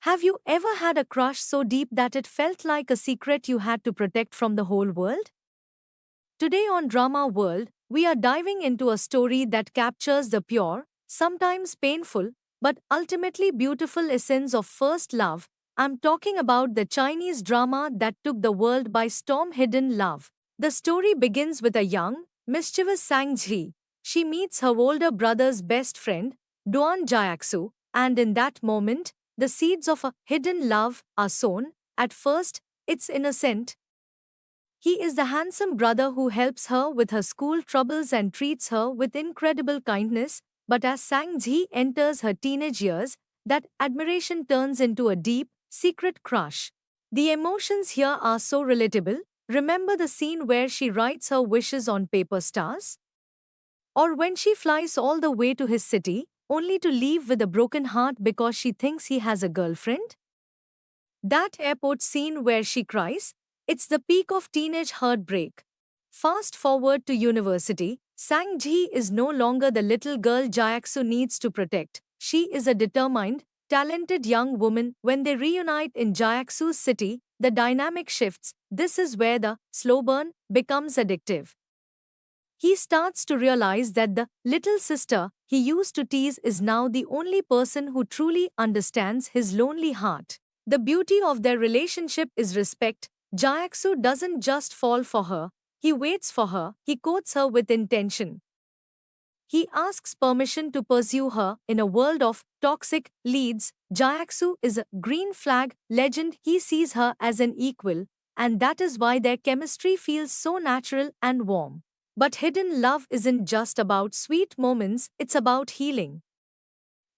Have you ever had a crush so deep that it felt like a secret you had to protect from the whole world? Today on Drama World, we are diving into a story that captures the pure, sometimes painful, but ultimately beautiful essence of first love. I'm talking about the Chinese drama that took the world by storm, Hidden Love. The story begins with a young, mischievous Sang Ji. She meets her older brother's best friend, Duan Jiaxu, and in that moment, the seeds of a hidden love are sown. At first, it's innocent. He is the handsome brother who helps her with her school troubles and treats her with incredible kindness, but as Sang Ji enters her teenage years, that admiration turns into a deep, secret crush. The emotions here are so relatable. Remember the scene where she writes her wishes on paper stars? Or when she flies all the way to his city, only to leave with a broken heart because she thinks he has a girlfriend? That airport scene where she cries, it's the peak of teenage heartbreak. Fast forward to university, Sang Ji is no longer the little girl Jiaxu needs to protect. She is a determined, talented young woman. When they reunite in Jiaxu's city, the dynamic shifts. This is where the slow burn becomes addictive. He starts to realize that the little sister he used to tease is now the only person who truly understands his lonely heart. The beauty of their relationship is respect. Jiaxu doesn't just fall for her, he waits for her, he courts her with intention. He asks permission to pursue her in a world of toxic leads. Jiaxu is a green flag legend. He sees her as an equal, and that is why their chemistry feels so natural and warm. But hidden love isn't just about sweet moments, it's about healing.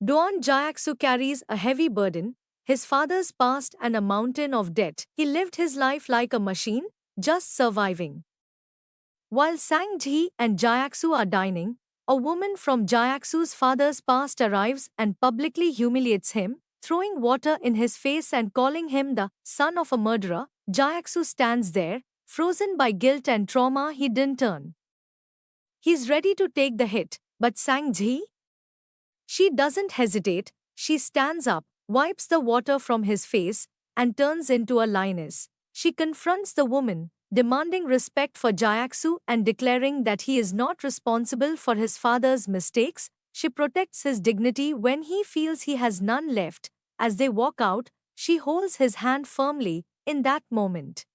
Duan Jiaxu carries a heavy burden, his father's past and a mountain of debt. He lived his life like a machine, just surviving. While Sang Ji and Jiaxu are dining, a woman from Jiaxu's father's past arrives and publicly humiliates him, throwing water in his face and calling him the son of a murderer. Jiaxu stands there, frozen by guilt and trauma he didn't earn. He's ready to take the hit, but Sang Ji? She doesn't hesitate, she stands up, wipes the water from his face, and turns into a lioness. She confronts the woman, demanding respect for Jiaxu and declaring that he is not responsible for his father's mistakes. She protects his dignity when he feels he has none left. As they walk out, she holds his hand firmly. In that moment,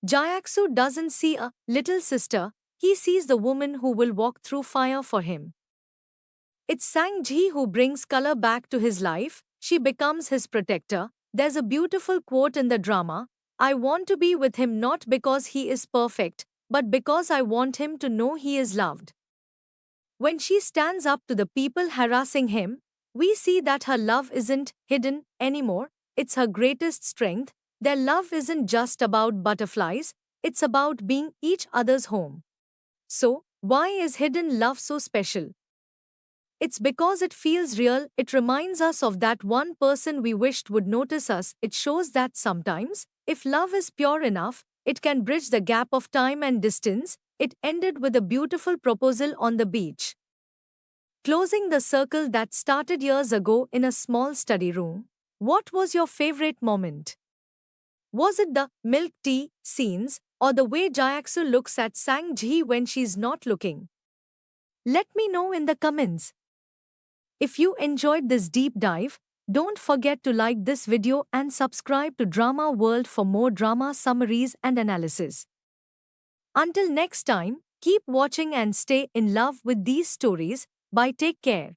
Jiaxu doesn't see a little sister, he sees the woman who will walk through fire for him. It's Sang Ji who brings color back to his life. She becomes his protector. There's a beautiful quote in the drama: I want to be with him not because he is perfect, but because I want him to know he is loved. When she stands up to the people harassing him, we see that her love isn't hidden anymore, it's her greatest strength. Their love isn't just about butterflies, it's about being each other's home. So, why is hidden love so special? It's because it feels real. It reminds us of that one person we wished would notice us. It shows that sometimes, if love is pure enough, it can bridge the gap of time and distance. It ended with a beautiful proposal on the beach, closing the circle that started years ago in a small study room. What was your favorite moment? Was it the milk tea scenes or the way Jiaxu looks at Sang Ji when she's not looking? Let me know in the comments. If you enjoyed this deep dive, don't forget to like this video and subscribe to Drama World for more drama summaries and analysis. Until next time, keep watching and stay in love with these stories. Bye, take care.